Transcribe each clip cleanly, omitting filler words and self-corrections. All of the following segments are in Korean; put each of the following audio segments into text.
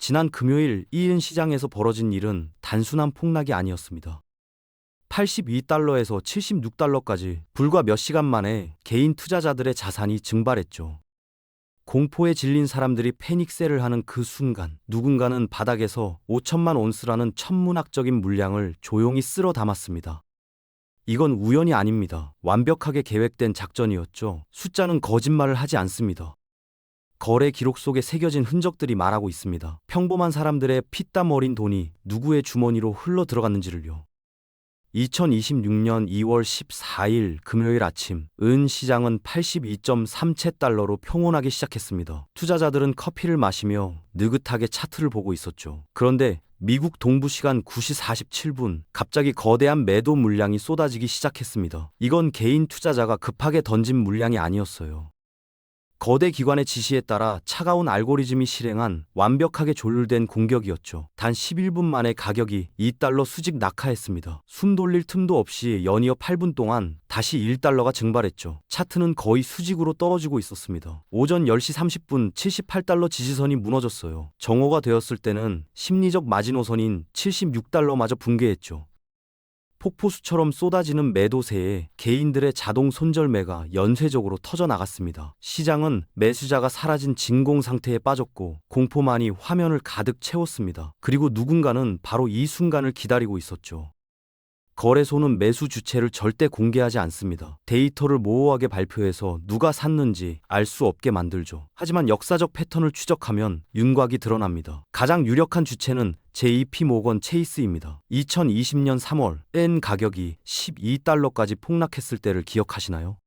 지난 금요일 이은 시장에서 벌어진 일은 단순한 폭락이 아니었습니다. 82달러에서 76달러까지 불과 몇 시간 만에 개인 투자자들의 자산이 증발했죠. 공포에 질린 사람들이 패닉셀을 하는 그 순간 누군가는 바닥에서 5천만 온스라는 천문학적인 물량을 조용히 쓸어 담았습니다. 이건 우연이 아닙니다. 완벽하게 계획된 작전이었죠. 숫자는 거짓말을 하지 않습니다. 거래 기록 속에 새겨진 흔적들이 말하고 있습니다. 평범한 사람들의 피땀 어린 돈이 누구의 주머니로 흘러 들어갔는지를요. 2026년 2월 14일 금요일 아침, 은 시장은 82.37달러로 평온하게 시작했습니다. 투자자들은 커피를 마시며 느긋하게 차트를 보고 있었죠. 그런데 미국 동부 시간 9시 47분, 갑자기 거대한 매도 물량이 쏟아지기 시작했습니다. 이건 개인 투자자가 급하게 던진 물량이 아니었어요. 거대 기관의 지시에 따라 차가운 알고리즘이 실행한 완벽하게 조율된 공격이었죠. 단 11분 만에 가격이 2달러 수직 낙하했습니다. 숨 돌릴 틈도 없이 연이어 8분 동안 다시 1달러가 증발했죠. 차트는 거의 수직으로 떨어지고 있었습니다. 오전 10시 30분 78달러 지지선이 무너졌어요. 정오가 되었을 때는 심리적 마지노선인 76달러마저 붕괴했죠. 폭포수처럼 쏟아지는 매도세에 개인들의 자동 손절매가 연쇄적으로 터져나갔습니다. 시장은 매수자가 사라진 진공 상태에 빠졌고 공포만이 화면을 가득 채웠습니다. 그리고 누군가는 바로 이 순간을 기다리고 있었죠. 거래소는 매수 주체를 절대 공개하지 않습니다. 데이터를 모호하게 발표해서 누가 샀는지 알 수 없게 만들죠. 하지만 역사적 패턴을 추적하면 윤곽이 드러납니다. 가장 유력한 주체는 JP 모건 체이스입니다. 2020년 3월 N 가격이 12달러까지 폭락했을 때를 기억하시나요?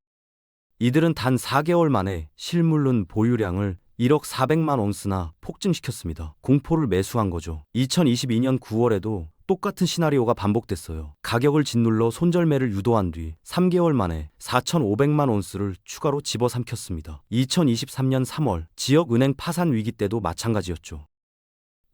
이들은 단 4개월 만에 실물론 보유량을 1억 400만 온스나 폭증시켰습니다. 공포를 매수한 거죠. 2022년 9월에도 똑같은 시나리오가 반복됐어요. 가격을 짓눌러 손절매를 유도한 뒤 3개월 만에 4,500만 온스를 추가로 집어삼켰습니다. 2023년 3월 지역은행 파산 위기 때도 마찬가지였죠.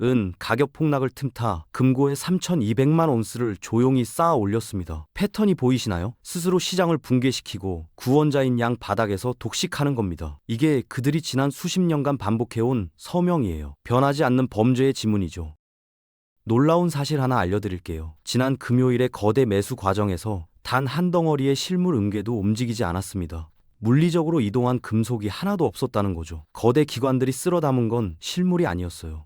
은 가격 폭락을 틈타 금고에 3,200만 온스를 조용히 쌓아 올렸습니다. 패턴이 보이시나요? 스스로 시장을 붕괴시키고 구원자인 양 바닥에서 독식하는 겁니다. 이게 그들이 지난 수십 년간 반복해온 서명이에요. 변하지 않는 범죄의 지문이죠. 놀라운 사실 하나 알려드릴게요. 지난 금요일의 거대 매수 과정에서 단 한 덩어리의 실물 은괴도 움직이지 않았습니다. 물리적으로 이동한 금속이 하나도 없었다는 거죠. 거대 기관들이 쓸어 담은 건 실물이 아니었어요.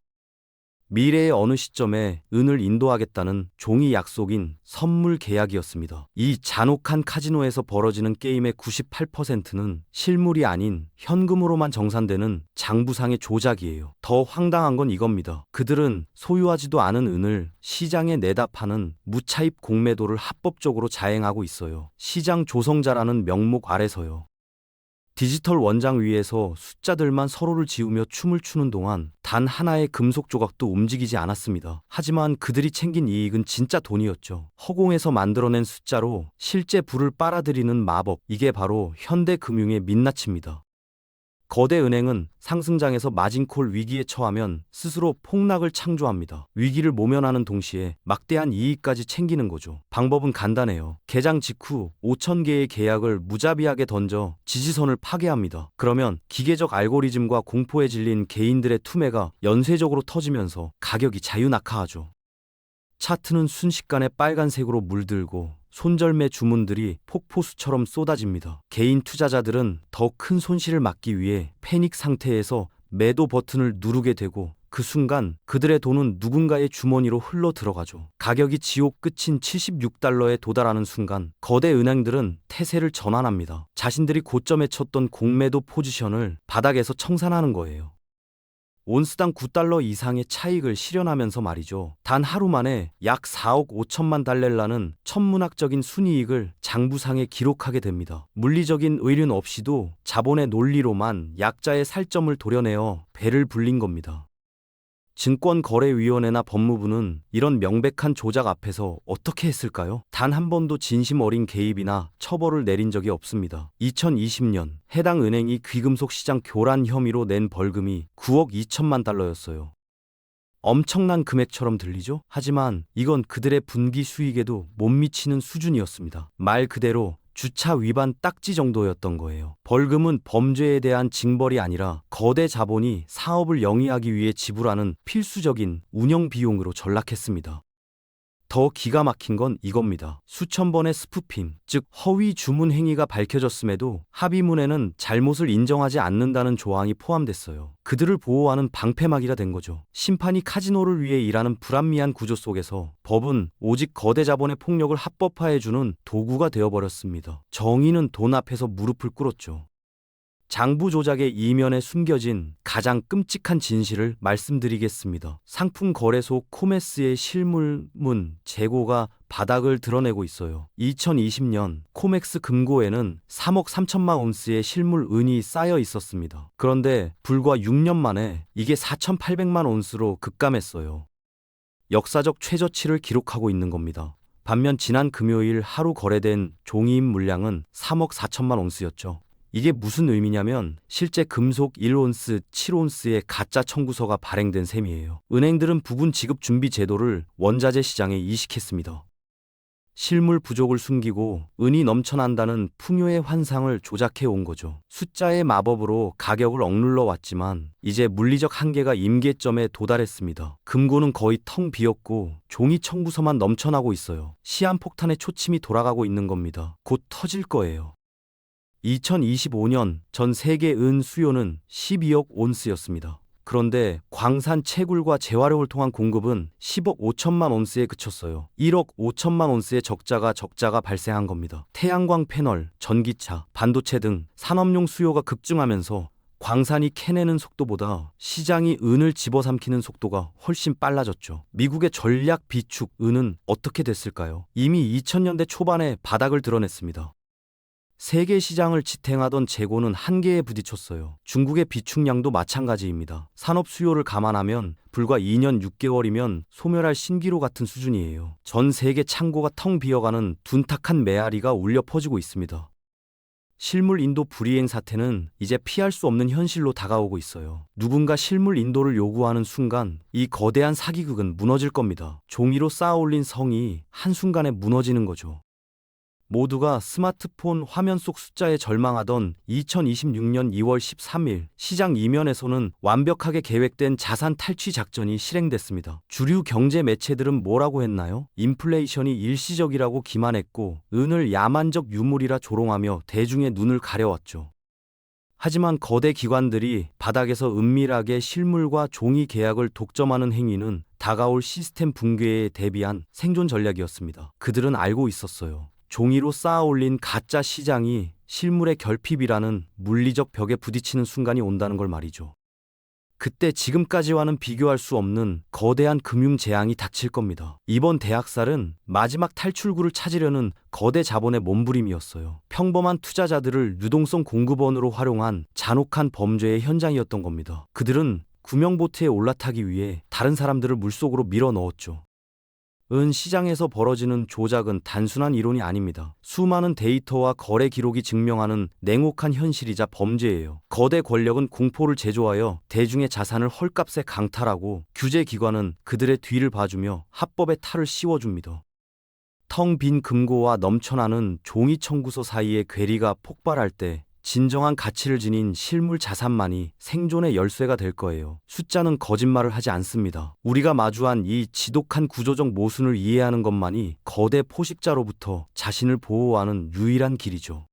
미래의 어느 시점에 은을 인도하겠다는 종이 약속인 선물 계약이었습니다. 이 잔혹한 카지노에서 벌어지는 게임의 98%는 실물이 아닌 현금으로만 정산되는 장부상의 조작이에요. 더 황당한 건 이겁니다. 그들은 소유하지도 않은 은을 시장에 내다 파는 무차입 공매도를 합법적으로 자행하고 있어요. 시장 조성자라는 명목 아래서요. 디지털 원장 위에서 숫자들만 서로를 지우며 춤을 추는 동안 단 하나의 금속 조각도 움직이지 않았습니다. 하지만 그들이 챙긴 이익은 진짜 돈이었죠. 허공에서 만들어낸 숫자로 실제 불을 빨아들이는 마법, 이게 바로 현대 금융의 민낯입니다. 거대 은행은 상승장에서 마진콜 위기에 처하면 스스로 폭락을 창조합니다. 위기를 모면하는 동시에 막대한 이익까지 챙기는 거죠. 방법은 간단해요. 개장 직후 5,000개의 계약을 무자비하게 던져 지지선을 파괴합니다. 그러면 기계적 알고리즘과 공포에 질린 개인들의 투매가 연쇄적으로 터지면서 가격이 자유낙하하죠. 차트는 순식간에 빨간색으로 물들고 손절매 주문들이 폭포수처럼 쏟아집니다. 개인 투자자들은 더 큰 손실을 막기 위해 패닉 상태에서 매도 버튼을 누르게 되고 그 순간 그들의 돈은 누군가의 주머니로 흘러 들어가죠. 가격이 지옥 끝인 76달러에 도달하는 순간 거대 은행들은 태세를 전환합니다. 자신들이 고점에 쳤던 공매도 포지션을 바닥에서 청산하는 거예요. 온스당 9달러 이상의 차익을 실현하면서 말이죠. 단 하루 만에 약 4억 5천만 달러라는 천문학적인 순이익을 장부상에 기록하게 됩니다. 물리적인 의륜 없이도 자본의 논리로만 약자의 살점을 도려내어 배를 불린 겁니다. 증권거래위원회나 법무부는 이런 명백한 조작 앞에서 어떻게 했을까요? 단 한 번도 진심 어린 개입이나 처벌을 내린 적이 없습니다. 2020년 해당 은행이 귀금속 시장 교란 혐의로 낸 벌금이 9억 2천만 달러였어요. 엄청난 금액처럼 들리죠? 하지만 이건 그들의 분기 수익에도 못 미치는 수준이었습니다. 말 그대로 주차 위반 딱지 정도였던 거예요. 벌금은 범죄에 대한 징벌이 아니라 거대 자본이 사업을 영위하기 위해 지불하는 필수적인 운영 비용으로 전락했습니다. 더 기가 막힌 건 이겁니다. 수천 번의 스푸핑, 즉 허위 주문 행위가 밝혀졌음에도 합의문에는 잘못을 인정하지 않는다는 조항이 포함됐어요. 그들을 보호하는 방패막이가 된 거죠. 심판이 카지노를 위해 일하는 불합리한 구조 속에서 법은 오직 거대 자본의 폭력을 합법화해주는 도구가 되어버렸습니다. 정의는 돈 앞에서 무릎을 꿇었죠. 장부 조작의 이면에 숨겨진 가장 끔찍한 진실을 말씀드리겠습니다. 상품 거래소 코메스의 실물문 재고가 바닥을 드러내고 있어요. 2020년 코맥스 금고에는 3억 3천만 온스의 실물 은이 쌓여 있었습니다. 그런데 불과 6년 만에 이게 4,800만 온스로 급감했어요. 역사적 최저치를 기록하고 있는 겁니다. 반면 지난 금요일 하루 거래된 종이인 물량은 3억 4천만 온스였죠. 이게 무슨 의미냐면 실제 금속 1온스, 7온스의 가짜 청구서가 발행된 셈이에요. 은행들은 부분 지급 준비 제도를 원자재 시장에 이식했습니다. 실물 부족을 숨기고 은이 넘쳐난다는 풍요의 환상을 조작해 온 거죠. 숫자의 마법으로 가격을 억눌러 왔지만 이제 물리적 한계가 임계점에 도달했습니다. 금고는 거의 텅 비었고 종이 청구서만 넘쳐나고 있어요. 시한폭탄의 초침이 돌아가고 있는 겁니다. 곧 터질 거예요. 2025년 전 세계 은 수요는 12억 온스였습니다. 그런데 광산 채굴과 재활용을 통한 공급은 10억 5천만 온스에 그쳤어요. 1억 5천만 온스의 적자가 발생한 겁니다. 태양광 패널, 전기차, 반도체 등 산업용 수요가 급증하면서 광산이 캐내는 속도보다 시장이 은을 집어삼키는 속도가 훨씬 빨라졌죠. 미국의 전략 비축 은은 어떻게 됐을까요? 이미 2000년대 초반에 바닥을 드러냈습니다. 세계 시장을 지탱하던 재고는 한계에 부딪혔어요. 중국의 비축량도 마찬가지입니다. 산업 수요를 감안하면 불과 2년 6개월이면 소멸할 신기루 같은 수준이에요. 전 세계 창고가 텅 비어가는 둔탁한 메아리가 울려 퍼지고 있습니다. 실물 인도 불이행 사태는 이제 피할 수 없는 현실로 다가오고 있어요. 누군가 실물 인도를 요구하는 순간 이 거대한 사기극은 무너질 겁니다. 종이로 쌓아올린 성이 한순간에 무너지는 거죠. 모두가 스마트폰 화면 속 숫자에 절망하던 2026년 2월 13일 시장 이면에서는 완벽하게 계획된 자산 탈취 작전이 실행됐습니다. 주류 경제 매체들은 뭐라고 했나요? 인플레이션이 일시적이라고 기만했고 은을 야만적 유물이라 조롱하며 대중의 눈을 가려왔죠. 하지만 거대 기관들이 바닥에서 은밀하게 실물과 종이 계약을 독점하는 행위는 다가올 시스템 붕괴에 대비한 생존 전략이었습니다. 그들은 알고 있었어요. 종이로 쌓아올린 가짜 시장이 실물의 결핍이라는 물리적 벽에 부딪히는 순간이 온다는 걸 말이죠. 그때 지금까지와는 비교할 수 없는 거대한 금융 재앙이 닥칠 겁니다. 이번 대학살은 마지막 탈출구를 찾으려는 거대 자본의 몸부림이었어요. 평범한 투자자들을 유동성 공급원으로 활용한 잔혹한 범죄의 현장이었던 겁니다. 그들은 구명보트에 올라타기 위해 다른 사람들을 물속으로 밀어 넣었죠. 은 시장에서 벌어지는 조작은 단순한 이론이 아닙니다. 수많은 데이터와 거래 기록이 증명하는 냉혹한 현실이자 범죄예요. 거대 권력은 공포를 제조하여 대중의 자산을 헐값에 강탈하고 규제기관은 그들의 뒤를 봐주며 합법의 탈을 씌워줍니다. 텅 빈 금고와 넘쳐나는 종이 청구서 사이의 괴리가 폭발할 때 진정한 가치를 지닌 실물 자산만이 생존의 열쇠가 될 거예요. 숫자는 거짓말을 하지 않습니다. 우리가 마주한 이 지독한 구조적 모순을 이해하는 것만이 거대 포식자로부터 자신을 보호하는 유일한 길이죠.